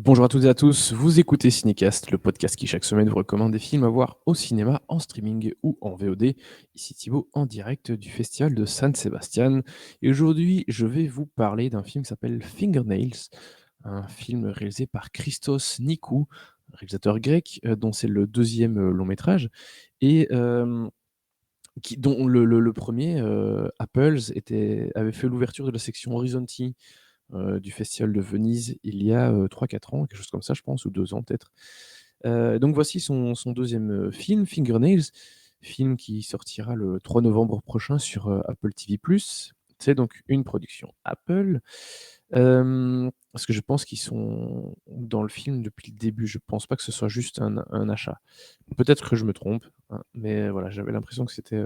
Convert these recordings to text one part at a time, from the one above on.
Bonjour à toutes et à tous, vous écoutez Cinécast, le podcast qui chaque semaine vous recommande des films à voir au cinéma, en streaming ou en VOD. Ici Thibaut en direct du festival de San Sebastian. Et aujourd'hui, je vais vous parler d'un film qui s'appelle Fingernails, un film réalisé par Christos Nikou, un réalisateur grec dont c'est le deuxième long métrage et dont le premier, Apples, avait fait l'ouverture de la section Horizonti du festival de Venise il y a 3-4 ans, quelque chose comme ça je pense, ou 2 ans peut-être. Donc voici son 2e film, Fingernails, film qui sortira le 3 novembre prochain sur, Apple TV+. C'est donc une production Apple. Parce que je pense qu'ils sont dans le film depuis le début. Je pense pas que ce soit juste un achat. Peut-être que je me trompe, hein, mais voilà, j'avais l'impression que c'était,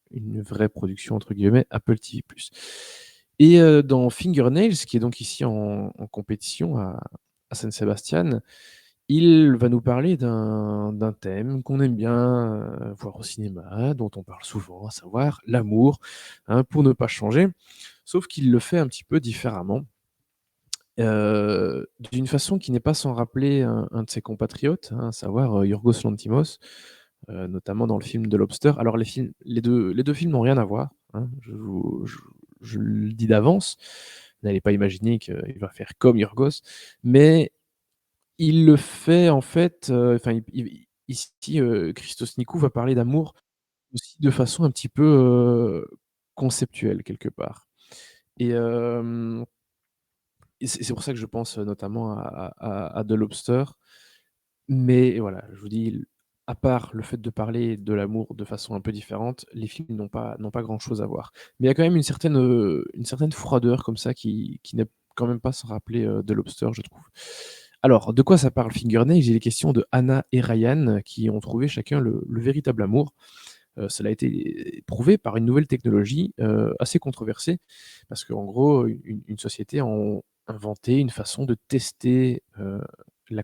une «vraie production» entre guillemets Apple TV+. Et dans Fingernails, qui est donc ici en compétition à San Sebastian, il va nous parler d'un thème qu'on aime bien, voir au cinéma, dont on parle souvent, à savoir l'amour, hein, pour ne pas changer. Sauf qu'il le fait un petit peu différemment, d'une façon qui n'est pas sans rappeler un de ses compatriotes, hein, à savoir, Yorgos Lanthimos, notamment dans le film The Lobster. Alors les deux films n'ont rien à voir, hein, je le dis d'avance. N'allez pas imaginer qu'il va faire comme Yorgos, mais il le fait en fait, enfin ici, Christos Nikou va parler d'amour aussi de façon un petit peu, conceptuelle quelque part. Et c'est pour ça que je pense, notamment à The Lobster. Mais voilà, je vous dis, à part le fait de parler de l'amour de façon un peu différente, les films n'ont pas grand-chose à voir. Mais il y a quand même une certaine froideur comme ça qui n'est quand même pas sans rappeler, The Lobster, je trouve. Alors, de quoi ça parle Fingernails? Il est question de Anna et Ryan qui ont trouvé chacun le véritable amour. Cela a été prouvé par une nouvelle technologie, assez controversée parce qu'en gros, une société a inventé une façon de tester, la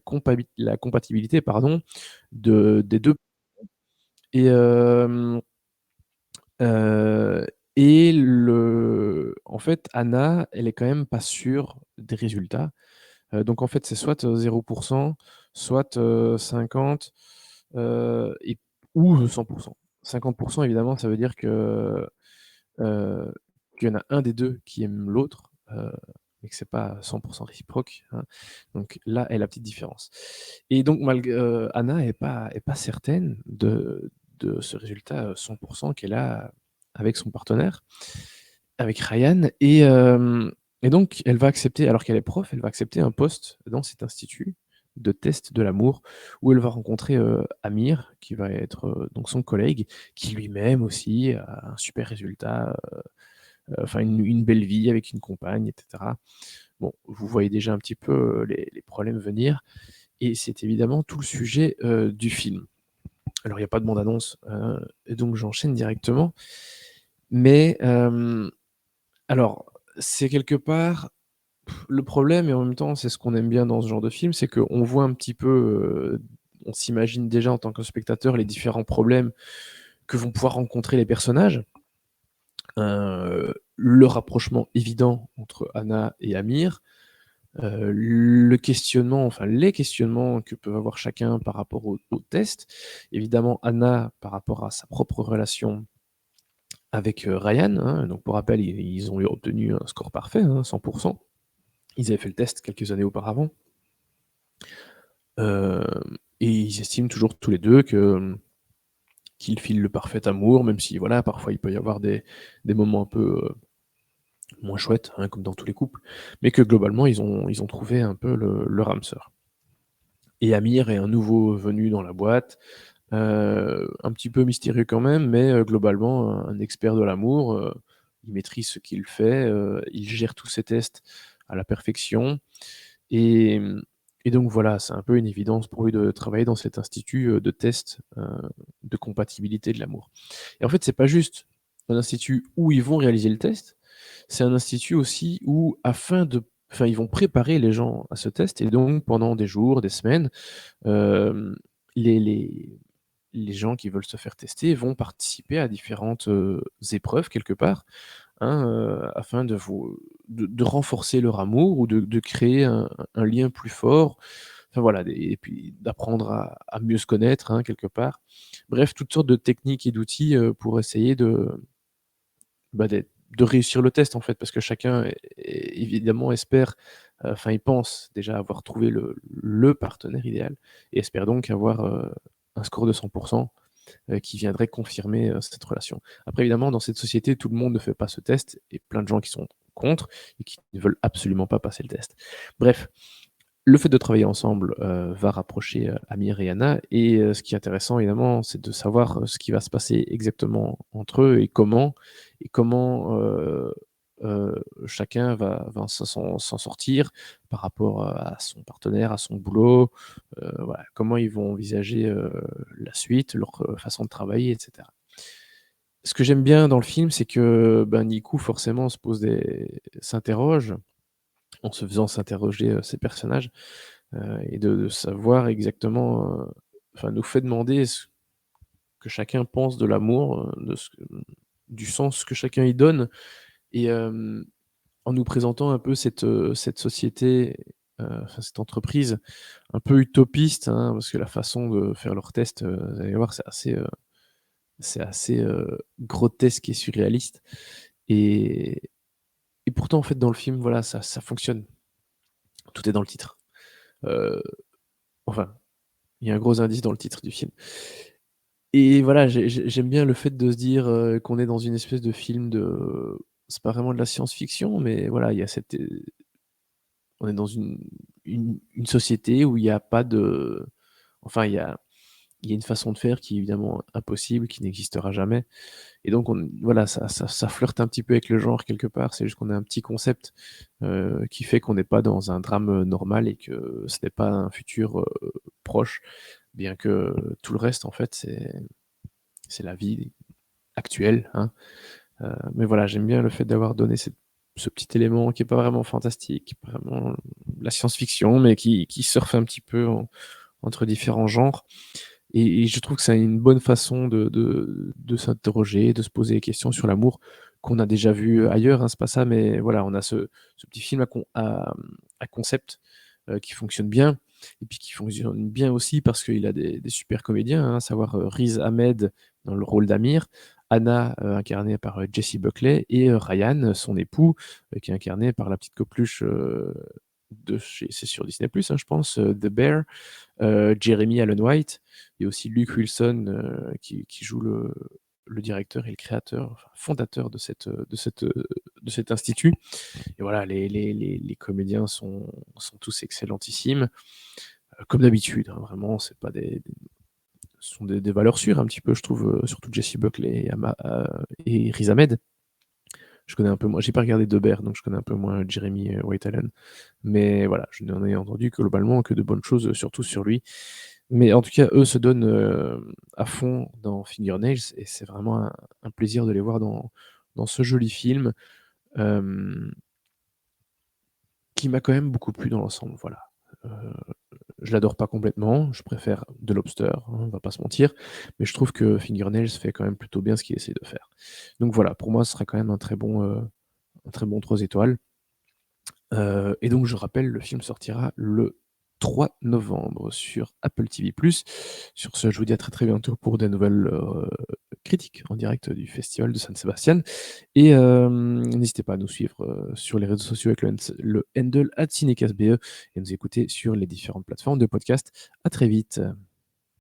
compatibilité, pardon, des 2. Et heu en fait, Anna, elle est quand même pas sûre des résultats. Donc en fait, c'est soit, 0 soit, 50, et ou 100. 50 évidemment, ça veut dire heu, qu'il y en a un des 2 qui aime l'autre, mais que c'est pas 100 réciproque, hein. Donc là est la petite différence. Et donc Anna est pas certaine de ce résultat, 100 qu'elle a avec son partenaire, avec Ryan. Et donc elle va accepter, alors qu'elle est prof, elle va accepter un poste dans cet institut de test de l'amour où elle va rencontrer, Amir qui va être, donc son collègue, qui lui-même aussi a un super résultat, enfin une belle vie avec une compagne et cetera. Bon, vous voyez déjà un petit peu, les problèmes venir, et c'est évidemment tout le sujet, du film. Alors il y a pas de bande annonce, et donc j'enchaîne directement. Mais alors c'est quelque part le problème, et en même temps c'est ce qu'on aime bien dans ce genre de film, c'est qu'on voit un petit peu, on s'imagine déjà en tant que spectateur les différents problèmes que vont pouvoir rencontrer les personnages. Le rapprochement évident entre Anna et Amir, le questionnement, enfin les questionnements que peuvent avoir chacun par rapport au test. Évidemment, Anna par rapport à sa propre relation avec, Ryan, hein. Donc pour rappel, ils ont obtenu un score parfait, hein, 100. Ils avaient fait le test quelques années auparavant. Et ils estiment toujours tous les 2 qu'ils filent le parfait amour, même si voilà, parfois il peut y avoir des moments un peu, moins chouettes, hein, comme dans tous les couples, mais que globalement ils ont trouvé un peu leur âme sœur. Et Amir est un nouveau venu dans la boîte, un petit peu mystérieux quand même, mais globalement un expert de l'amour, il maîtrise ce qu'il fait, il gère tous ses tests à la perfection. Et et donc voilà, c'est un peu une évidence pour lui de travailler dans cet institut, de test, de compatibilité de l'amour. Et en fait, c'est pas juste un institut où ils vont réaliser le test, c'est un institut aussi où ils vont préparer les gens à ce test, et donc pendant des jours, des semaines, hem, les les les gens qui veulent se faire tester vont participer à différentes, épreuves quelque part, hein, afin de renforcer leur amour ou de créer un lien plus fort. Enfin voilà, et puis d'apprendre à mieux se connaître, hein, quelque part. Bref, toutes sortes de techniques et d'outils, pour essayer de réussir le test, en fait, parce que chacun évidemment espère, enfin il pense déjà avoir trouvé le partenaire idéal et espère donc avoir, un score de 100, qui viendrait confirmer, cette relation. Après évidemment, dans cette société, tout le monde ne fait pas ce test et plein de gens qui sont contre et qui ne veulent absolument pas passer le test. Bref, le fait de travailler ensemble, va rapprocher, Amir et Anna et ce qui est intéressant évidemment, c'est de savoir, ce qui va se passer exactement entre eux et comment, chacun va s'en sortir par rapport, à son partenaire, à son boulot, voilà. Comment ils vont envisager, la suite, leur, façon de travailler et cetera. Ce que j'aime bien dans le film, c'est que, ben, Nikou forcément s'interroge, en se faisant s'interroger, ses personnages. Et de savoir exactement, enfin nous fait demander ce que chacun pense de l'amour, de ce que du sens que chacun y donne et en nous présentant un peu cette société, enfin cette entreprise un peu utopiste, hein, parce que la façon de faire leurs tests, vous allez voir, c'est assez grotesque et surréaliste et et pourtant en fait dans le film, voilà, ça fonctionne. Tout est dans le titre. Heu, enfin, il y a un gros indice dans le titre du film. Et voilà, j'aime bien le fait de se dire, qu'on est dans une espèce de film de c'est pas vraiment de la science-fiction, mais voilà, il y a on est dans une société où il y a pas de enfin, il y a une façon de faire qui est évidemment impossible, qui n'existera jamais et donc voilà, ça flirte un petit peu avec le genre quelque part. C'est juste qu'on a un petit concept, qui fait qu'on n'est pas dans un drame, normal et que ce n'est pas un futur, proche, bien que tout le reste en fait, c'est la vie actuelle, hein. Mais voilà, j'aime bien le fait d'avoir donné ce petit élément qui est pas vraiment fantastique, pas vraiment la science-fiction, mais qui surfe un petit peu entre différents genres et je trouve que c'est une bonne façon de s'interroger, de se poser des questions sur l'amour qu'on a déjà vu ailleurs, hein, c'est pas ça, mais voilà, on a ce petit film à concept, qui fonctionne bien et puis qui fonctionne bien aussi parce qu'il a des super comédiens, hein, à savoir, Riz Ahmed dans le rôle d'Amir, Anna, incarnée par, Jessie Buckley et Ryan, son époux, qui est incarné par la petite coqueluche, de chez c'est sur Disney+, hein, je pense, The Bear, Jeremy Allen White et aussi Luke Wilson, qui joue le directeur et le créateur, enfin fondateur de cet institut et voilà, les comédiens sont tous excellentissimes, comme d'habitude, hein, vraiment, c'est pas ce sont des valeurs sûres un petit peu, je trouve, surtout Jessie Buckley et Riz Ahmed. Je connais un peu moins j'ai pas regardé The Bear, donc je connais un peu moins Jeremy, White Allen. Mais voilà, je n'en ai entendu globalement que de bonnes choses, surtout sur lui. Mais en tout cas, eux se donnent, à fond dans Fingernails et c'est vraiment un plaisir de les voir dans ce joli film, hem, qui m'a quand même beaucoup plu dans l'ensemble, voilà. Heu, je l'adore pas complètement, je préfère The Lobster, hein, on va pas se mentir, mais je trouve que Fingernails fait quand même plutôt bien ce qu'il essaie de faire. Donc voilà, pour moi, ce serait quand même un très bon 3 étoiles. Et donc je rappelle, le film sortira le 3 novembre sur Apple TV+. Sur ce, je vous dis à très, très bientôt pour des nouvelles, critiques en direct du festival de San Sebastian et n'hésitez pas à nous suivre, sur les réseaux sociaux avec le handle @cinecastbe et nous écouter sur les différentes plateformes de podcast. À très vite.